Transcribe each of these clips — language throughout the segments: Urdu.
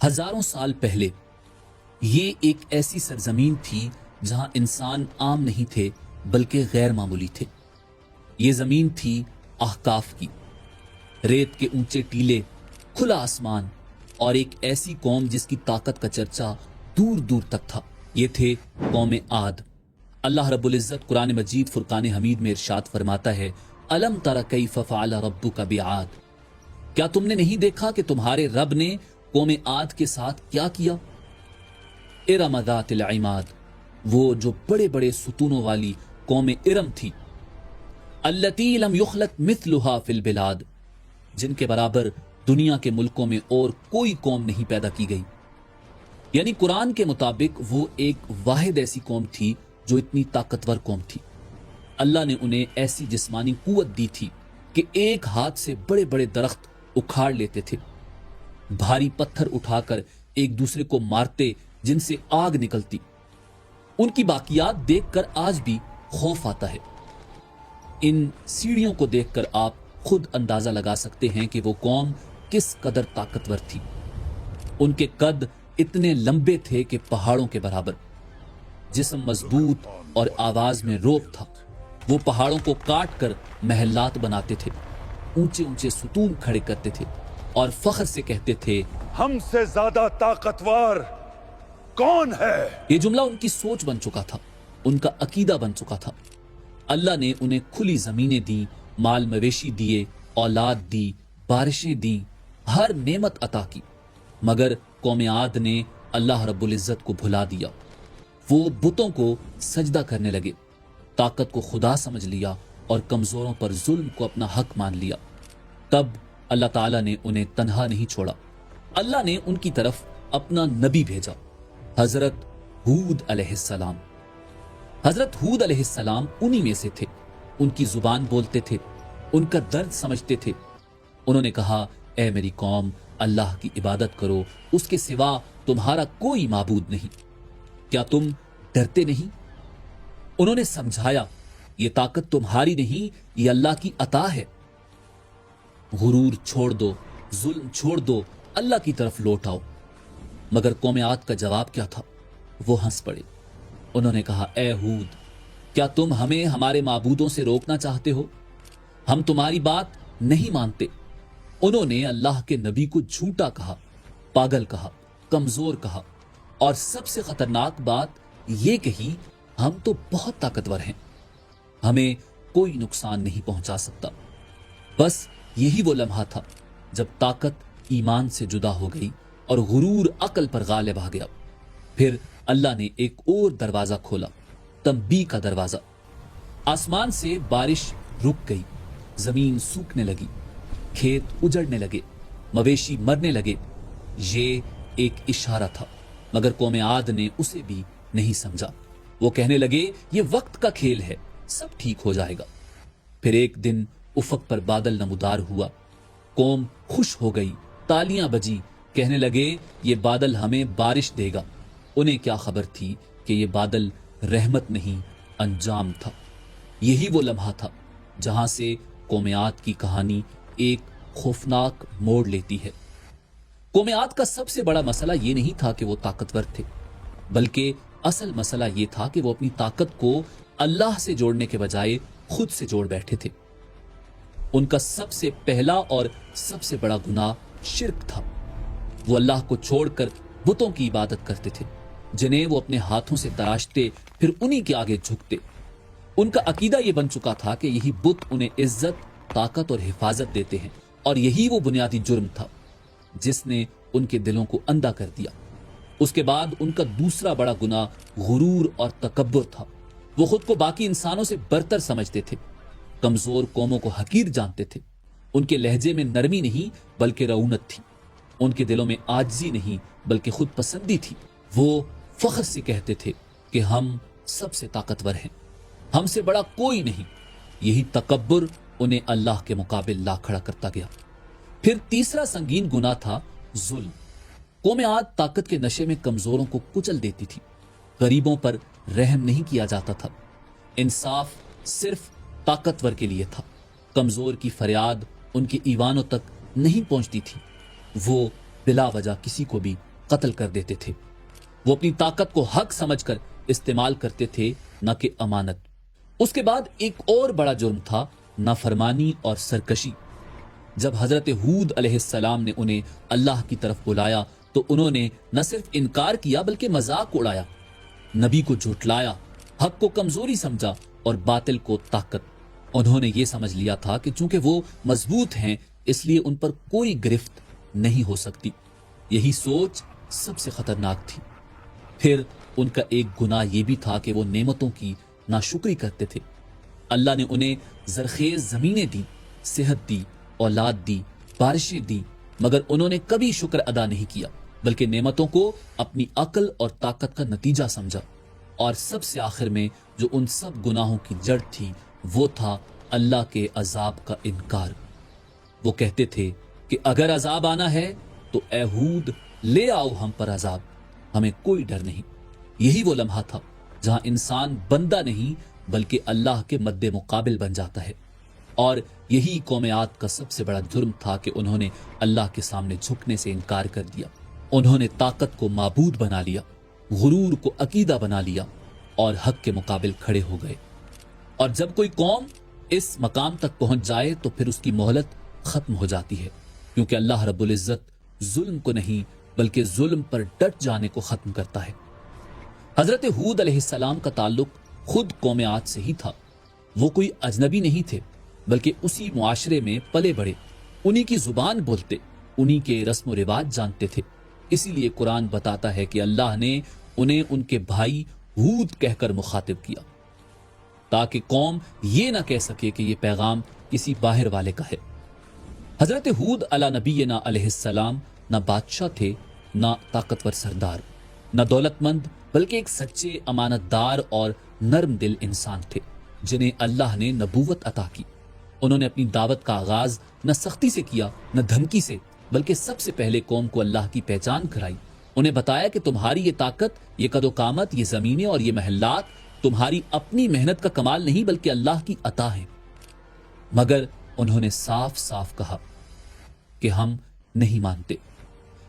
ہزاروں سال پہلے یہ ایک ایسی سرزمین تھی جہاں انسان عام نہیں تھے بلکہ غیر معمولی تھے۔ یہ زمین تھی احقاف کی، ریت کے اونچے ٹیلے، کھلا آسمان اور ایک ایسی قوم جس کی طاقت کا چرچا دور دور تک تھا۔ یہ تھے قوم عاد۔ اللہ رب العزت قرآن مجید فرقان حمید میں ارشاد فرماتا ہے، الم تر کیف فعل ربک بعاد، کیا تم نے نہیں دیکھا کہ تمہارے رب نے قوم عاد کے ساتھ کیا کیا؟ ارم ذات العماد، وہ جو بڑے بڑے ستونوں والی قوم ارم تھی، التی لم یخلق مثلها فی البلاد، جن کے برابر دنیا کے ملکوں میں اور کوئی قوم نہیں پیدا کی گئی۔ یعنی قرآن کے مطابق وہ ایک واحد ایسی قوم تھی جو اتنی طاقتور قوم تھی۔ اللہ نے انہیں ایسی جسمانی قوت دی تھی کہ ایک ہاتھ سے بڑے بڑے درخت اکھاڑ لیتے تھے، بھاری پتھر اٹھا کر ایک دوسرے کو مارتے جن سے آگ نکلتی۔ ان کی باقیات دیکھ کر آج بھی خوف آتا ہے۔ ان سیڑھیوں کو دیکھ کر آپ خود اندازہ لگا سکتے ہیں کہ وہ قوم کس قدر طاقتور تھی۔ ان کے قد اتنے لمبے تھے کہ پہاڑوں کے برابر، جسم مضبوط اور آواز میں روب تھا۔ وہ پہاڑوں کو کاٹ کر محلات بناتے تھے، اونچے اونچے ستون کھڑے کرتے تھے اور فخر سے کہتے تھے، ہم سے زیادہ طاقتور کون ہے؟ یہ جملہ ان کی سوچ بن چکا تھا، ان کا عقیدہ بن چکا تھا۔ اللہ نے انہیں کھلی زمینیں دی، مال مویشی دیے، اولاد دی، بارشیں دیں، ہر نعمت عطا کی، مگر قوم عاد نے اللہ رب العزت کو بھلا دیا۔ وہ بتوں کو سجدہ کرنے لگے، طاقت کو خدا سمجھ لیا اور کمزوروں پر ظلم کو اپنا حق مان لیا۔ تب اللہ تعالیٰ نے انہیں تنہا نہیں چھوڑا، اللہ نے ان کی طرف اپنا نبی بھیجا، حضرت ہود علیہ السلام۔ حضرت ہود علیہ السلام انہی میں سے تھے، ان کی زبان بولتے تھے، ان کا درد سمجھتے تھے۔ انہوں نے کہا، اے میری قوم، اللہ کی عبادت کرو، اس کے سوا تمہارا کوئی معبود نہیں۔ کیا تم ڈرتے نہیں؟ انہوں نے سمجھایا، یہ طاقت تمہاری نہیں، یہ اللہ کی عطا ہے۔ غرور چھوڑ دو، ظلم چھوڑ دو، اللہ کی طرف لوٹ آؤ۔ مگر قوم عاد کا جواب کیا تھا؟ وہ ہنس پڑے۔ انہوں نے کہا، اے ہود، کیا تم ہمیں ہمارے معبودوں سے روکنا چاہتے ہو؟ ہم تمہاری بات نہیں مانتے۔ انہوں نے اللہ کے نبی کو جھوٹا کہا، پاگل کہا، کمزور کہا، اور سب سے خطرناک بات یہ کہی، ہم تو بہت طاقتور ہیں، ہمیں کوئی نقصان نہیں پہنچا سکتا۔ بس یہی وہ لمحہ تھا جب طاقت ایمان سے جدا ہو گئی اور غرور عقل پر غالب آ گیا۔ پھر اللہ نے ایک اور دروازہ کھولا، تنبیہ کا دروازہ۔ آسمان سے بارش رک گئی، زمین سوکھنے لگی، کھیت اجڑنے لگے، مویشی مرنے لگے۔ یہ ایک اشارہ تھا، مگر قوم عاد نے اسے بھی نہیں سمجھا۔ وہ کہنے لگے، یہ وقت کا کھیل ہے، سب ٹھیک ہو جائے گا۔ پھر ایک دن افق پر بادل نمودار ہوا، قوم خوش ہو گئی، تالیاں بجی، کہنے لگے، یہ بادل ہمیں بارش دے گا۔ انہیں کیا خبر تھی کہ یہ بادل رحمت نہیں، انجام تھا۔ یہی وہ لمحہ تھا جہاں سے قوم عاد کی کہانی ایک خوفناک موڑ لیتی ہے۔ قوم عاد کا سب سے بڑا مسئلہ یہ نہیں تھا کہ وہ طاقتور تھے، بلکہ اصل مسئلہ یہ تھا کہ وہ اپنی طاقت کو اللہ سے جوڑنے کے بجائے خود سے جوڑ بیٹھے تھے۔ ان کا سب سے پہلا اور سب سے بڑا گناہ شرک تھا۔ وہ اللہ کو چھوڑ کر بتوں کی عبادت کرتے تھے، جنہیں وہ اپنے ہاتھوں سے تراشتے، پھر انہی کے آگے جھکتے۔ ان کا عقیدہ یہ بن چکا تھا کہ یہی بت انہیں عزت، طاقت اور حفاظت دیتے ہیں، اور یہی وہ بنیادی جرم تھا جس نے ان کے دلوں کو اندھا کر دیا۔ اس کے بعد ان کا دوسرا بڑا گناہ غرور اور تکبر تھا۔ وہ خود کو باقی انسانوں سے برتر سمجھتے تھے، کمزور قوموں کو حقیر جانتے تھے۔ ان کے لہجے میں نرمی نہیں بلکہ رعونت تھی، ان کے دلوں میں عاجزی نہیں بلکہ خود پسندی تھی۔ وہ فخر سے کہتے تھے کہ ہم سب سے طاقتور ہیں، ہم سے بڑا کوئی نہیں۔ یہی تکبر انہیں اللہ کے مقابل لا کھڑا کرتا گیا۔ پھر تیسرا سنگین گناہ تھا ظلم۔ قوم عاد طاقت کے نشے میں کمزوروں کو کچل دیتی تھی، غریبوں پر رحم نہیں کیا جاتا تھا۔ انصاف صرف طاقتور کے لیے تھا، کمزور کی فریاد ان کے ایوانوں تک نہیں پہنچتی تھی۔ وہ بلا وجہ کسی کو بھی قتل کر دیتے تھے۔ وہ اپنی طاقت کو حق سمجھ کر استعمال کرتے تھے، نہ کہ امانت۔ اس کے بعد ایک اور بڑا جرم تھا نافرمانی اور سرکشی۔ جب حضرت ہود علیہ السلام نے انہیں اللہ کی طرف بلایا تو انہوں نے نہ صرف انکار کیا بلکہ مذاق اڑایا، نبی کو جھٹلایا، حق کو کمزوری سمجھا اور باطل کو طاقت۔ انہوں نے یہ سمجھ لیا تھا کہ چونکہ وہ مضبوط ہیں اس لیے ان پر کوئی گرفت نہیں ہو سکتی۔ یہی سوچ سب سے خطرناک تھی۔ پھر ان کا ایک گناہ یہ بھی تھا کہ وہ نعمتوں کی ناشکری کرتے تھے۔ اللہ نے انہیں زرخیز زمینیں دی، صحت دی، اولاد دی، بارشیں دی، مگر انہوں نے کبھی شکر ادا نہیں کیا بلکہ نعمتوں کو اپنی عقل اور طاقت کا نتیجہ سمجھا۔ اور سب سے آخر میں جو ان سب گناہوں کی جڑ تھی وہ تھا اللہ کے عذاب کا انکار۔ وہ کہتے تھے کہ اگر عذاب آنا ہے تو اے ہود لے آؤ ہم پر عذاب، ہمیں کوئی ڈر نہیں۔ یہی وہ لمحہ تھا جہاں انسان بندہ نہیں بلکہ اللہ کے مد مقابل بن جاتا ہے۔ اور یہی قوم عاد کا سب سے بڑا جرم تھا کہ انہوں نے اللہ کے سامنے جھکنے سے انکار کر دیا۔ انہوں نے طاقت کو معبود بنا لیا، غرور کو عقیدہ بنا لیا اور حق کے مقابل کھڑے ہو گئے۔ اور جب کوئی قوم اس مقام تک پہنچ جائے تو پھر اس کی مہلت ختم ہو جاتی ہے، کیونکہ اللہ رب العزت ظلم کو نہیں بلکہ ظلم پر ڈٹ جانے کو ختم کرتا ہے۔ حضرت ہود علیہ السلام کا تعلق خود قوم عاد سے ہی تھا۔ وہ کوئی اجنبی نہیں تھے بلکہ اسی معاشرے میں پلے بڑے، انہی کی زبان بولتے، انہی کے رسم و رواج جانتے تھے۔ اسی لیے قرآن بتاتا ہے کہ اللہ نے انہیں ان کے بھائی ہود کہہ کر مخاطب کیا تاکہ قوم یہ نہ کہہ سکے کہ یہ پیغام کسی باہر والے کا ہے۔ حضرت ہود علی نبینا علیہ السلام نہ بادشاہ تھے، نہ طاقتور سردار، نہ دولت مند، بلکہ ایک سچے امانت دار اور نرم دل انسان تھے جنہیں اللہ نے نبوت عطا کی۔ انہوں نے اپنی دعوت کا آغاز نہ سختی سے کیا نہ دھمکی سے، بلکہ سب سے پہلے قوم کو اللہ کی پہچان کرائی۔ انہیں بتایا کہ تمہاری یہ طاقت، یہ قد و قامت، یہ زمینیں اور یہ محلات تمہاری اپنی محنت کا کمال نہیں بلکہ اللہ کی عطا ہے۔ مگر انہوں نے صاف صاف کہا کہ ہم نہیں مانتے۔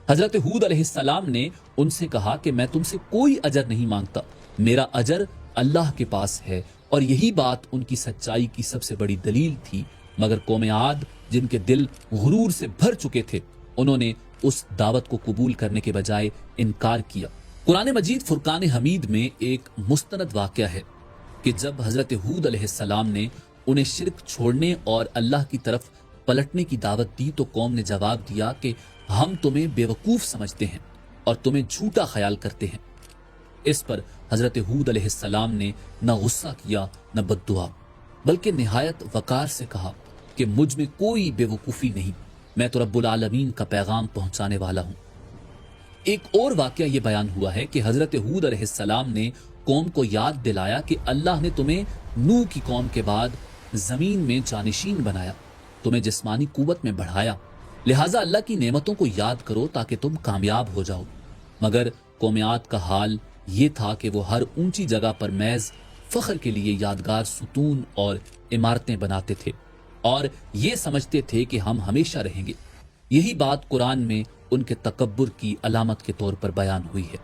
حضرت ہود علیہ السلام نے ان سے کہا کہ میں تم سے کوئی اجر نہیں مانگتا، میرا اجر اللہ کے پاس ہے۔ اور یہی بات ان کی سچائی کی سب سے بڑی دلیل تھی۔ مگر قوم عاد جن کے دل غرور سے بھر چکے تھے، انہوں نے اس دعوت کو قبول کرنے کے بجائے انکار کیا۔ قرآن مجید فرقان حمید میں ایک مستند واقعہ ہے کہ جب حضرت ہود علیہ السلام نے انہیں شرک چھوڑنے اور اللہ کی طرف پلٹنے کی دعوت دی تو قوم نے جواب دیا کہ ہم تمہیں بیوقوف سمجھتے ہیں اور تمہیں جھوٹا خیال کرتے ہیں۔ اس پر حضرت ہود علیہ السلام نے نہ غصہ کیا نہ بد دعا، بلکہ نہایت وقار سے کہا کہ مجھ میں کوئی بیوقوفی نہیں، میں تو رب العالمین کا پیغام پہنچانے والا ہوں۔ ایک اور واقعہ یہ بیان ہوا ہے کہ حضرت ہود علیہ السلام نے قوم کو یاد دلایا کہ اللہ نے تمہیں نوح کی قوم کے بعد زمین میں جانشین بنایا، تمہیں جسمانی قوت میں بڑھایا، لہٰذا اللہ کی نعمتوں کو یاد کرو تاکہ تم کامیاب ہو جاؤ۔ مگر قوم عاد کا حال یہ تھا کہ وہ ہر اونچی جگہ پر محض فخر کے لیے یادگار ستون اور عمارتیں بناتے تھے اور یہ سمجھتے تھے کہ ہم ہمیشہ رہیں گے۔ یہی بات قرآن میں ان کے تکبر کی علامت کے طور پر بیان ہوئی ہے۔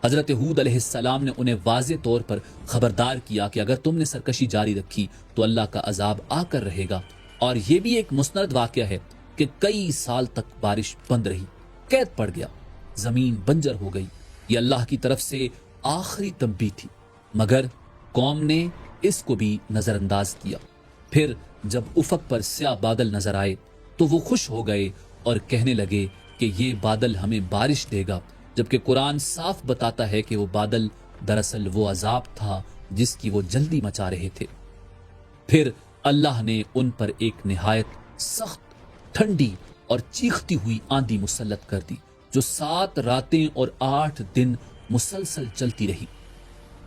حضرت ہود علیہ السلام نے انہیں واضح طور پر خبردار کیا کہ اگر تم نے سرکشی جاری رکھی تو اللہ کا عذاب آ کر رہے گا۔ اور یہ بھی ایک مستند واقعہ ہے کہ کئی سال تک بارش بند رہی، قید پڑ گیا، زمین بنجر ہو گئی۔ یہ اللہ کی طرف سے آخری تنبیہ تھی، مگر قوم نے اس کو بھی نظر انداز کیا۔ پھر جب افق پر سیاہ بادل نظر آئے تو وہ خوش ہو گئے اور کہنے لگے کہ یہ بادل ہمیں بارش دے گا، جبکہ قرآن صاف بتاتا ہے کہ وہ بادل دراصل وہ عذاب تھا جس کی وہ جلدی مچا رہے تھے۔ پھر اللہ نے ان پر ایک نہایت سخت، ٹھنڈی اور چیختی ہوئی آندھی مسلط کر دی جو 7 راتیں اور 8 دن مسلسل چلتی رہی۔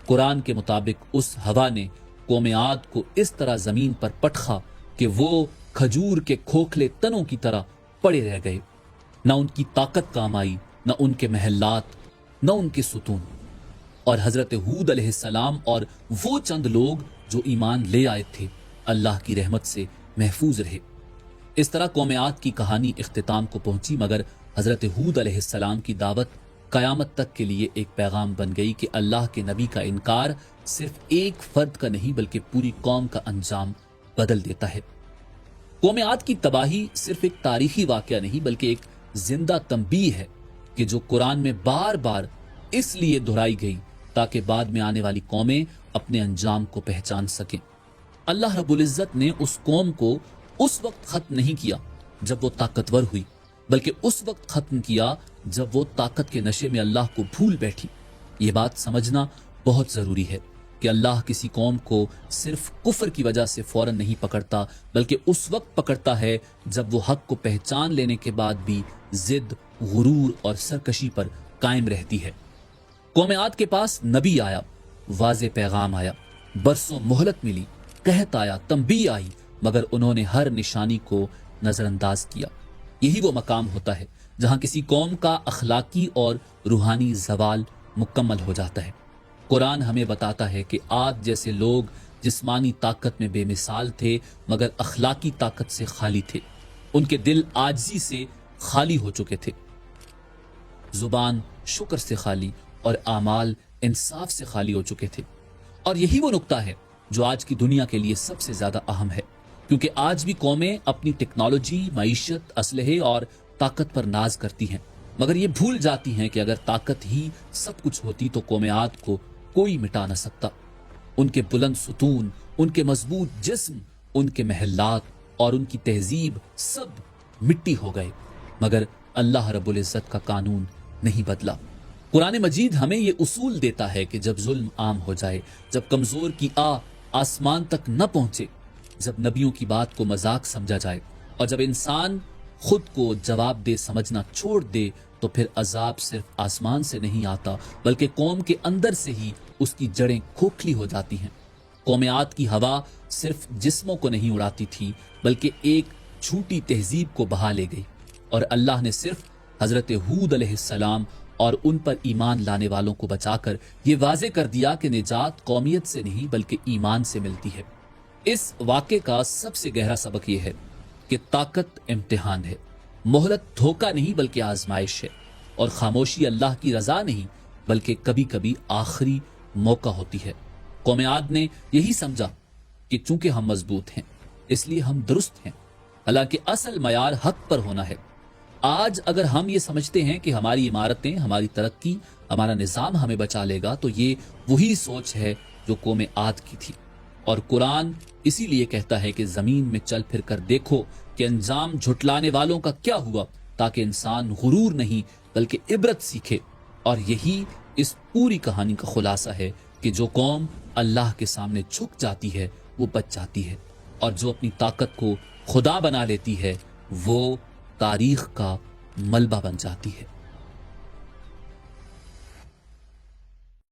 قرآن کے مطابق اس ہوا نے قوم عاد کو اس طرح زمین پر پٹخا کہ وہ کھجور کے کھوکھلے تنوں کی طرح پڑے رہ گئے، نہ ان کی طاقت کام آئی، نہ ان کے محلات، نہ ان کے ستون۔ اور حضرت ہود علیہ السلام اور وہ چند لوگ جو ایمان لے آئے تھے اللہ کی رحمت سے محفوظ رہے۔ اس طرح قوم عاد کی کہانی اختتام کو پہنچی، مگر حضرت ہود علیہ السلام کی دعوت قیامت تک کے لیے ایک پیغام بن گئی کہ اللہ کے نبی کا انکار صرف ایک فرد کا نہیں بلکہ پوری قوم کا انجام بدل دیتا ہے۔ قوم عاد کی تباہی صرف ایک تاریخی واقعہ نہیں بلکہ ایک زندہ تنبیہ ہے کہ جو قرآن میں بار بار اس لیے دہرائی گئی تاکہ بعد میں آنے والی قومیں اپنے انجام کو پہچان سکیں۔ اللہ رب العزت نے اس قوم کو اس وقت ختم نہیں کیا جب وہ طاقتور ہوئی، بلکہ اس وقت ختم کیا جب وہ طاقت کے نشے میں اللہ کو بھول بیٹھی۔ یہ بات سمجھنا بہت ضروری ہے کہ اللہ کسی قوم کو صرف کفر کی وجہ سے فوراً نہیں پکڑتا بلکہ اس وقت پکڑتا ہے جب وہ حق کو پہچان لینے کے بعد بھی ضد، غرور اور سرکشی پر قائم رہتی ہے۔ قوم عاد کے پاس نبی آیا، واضح پیغام آیا، برسوں مہلت ملی، قحط آیا، تنبیہ آئی، مگر انہوں نے ہر نشانی کو نظر انداز کیا۔ یہی وہ مقام ہوتا ہے جہاں کسی قوم کا اخلاقی اور روحانی زوال مکمل ہو جاتا ہے۔ قرآن ہمیں بتاتا ہے کہ عاد جیسے لوگ جسمانی طاقت میں بے مثال تھے مگر اخلاقی طاقت سے خالی تھے۔ ان کے دل عاجزی سے خالی ہو چکے تھے، زبان شکر سے خالی اور اعمال انصاف سے خالی ہو چکے تھے۔ اور یہی وہ نقطہ ہے جو آج کی دنیا کے لیے سب سے زیادہ اہم ہے، کیونکہ آج بھی قومیں اپنی ٹیکنالوجی، معیشت، اسلحے اور طاقت پر ناز کرتی ہیں، مگر یہ بھول جاتی ہیں کہ اگر طاقت ہی سب کچھ ہوتی تو قوم عاد کو کوئی مٹا نہ سکتا۔ ان کے بلند ستون، ان کے مضبوط جسم، ان کے محلات اور ان کی تہذیب سب مٹی ہو گئے، مگر اللہ رب العزت کا قانون نہیں بدلا۔ قرآن مجید ہمیں یہ اصول دیتا ہے کہ جب ظلم عام ہو جائے، جب کمزور کی آسمان تک نہ پہنچے، جب نبیوں کی بات کو مذاق سمجھا جائے اور جب انسان خود کو جواب دہ سمجھنا چھوڑ دے تو پھر عذاب صرف آسمان سے نہیں آتا بلکہ قوم کے اندر سے ہی اس کی جڑیں کھوکھلی ہو جاتی ہیں۔ قوم عاد کی ہوا صرف جسموں کو نہیں اڑاتی تھی بلکہ ایک جھوٹی تہذیب کو بہا لے گئی، اور اللہ نے صرف حضرت ہود علیہ السلام اور ان پر ایمان لانے والوں کو بچا کر یہ واضح کر دیا کہ نجات قومیت سے نہیں بلکہ ایمان سے ملتی ہے۔ اس واقعے کا سب سے گہرا سبق یہ ہے کہ طاقت امتحان ہے، مہلت دھوکہ نہیں بلکہ آزمائش ہے، اور خاموشی اللہ کی رضا نہیں بلکہ کبھی کبھی آخری موقع ہوتی ہے۔ قوم عاد نے یہی سمجھا کہ چونکہ ہم مضبوط ہیں اس لیے ہم درست ہیں، حالانکہ اصل معیار حق پر ہونا ہے۔ آج اگر ہم یہ سمجھتے ہیں کہ ہماری عمارتیں، ہماری ترقی، ہمارا نظام ہمیں بچا لے گا تو یہ وہی سوچ ہے جو قوم عاد کی تھی، اور قرآن اسی لیے کہتا ہے کہ زمین میں چل پھر کر دیکھو کہ انجام جھٹلانے والوں کا کیا ہوا، تاکہ انسان غرور نہیں بلکہ عبرت سیکھے۔ اور یہی اس پوری کہانی کا خلاصہ ہے کہ جو قوم اللہ کے سامنے جھک جاتی ہے وہ بچ جاتی ہے، اور جو اپنی طاقت کو خدا بنا لیتی ہے وہ تاریخ کا ملبہ بن جاتی ہے۔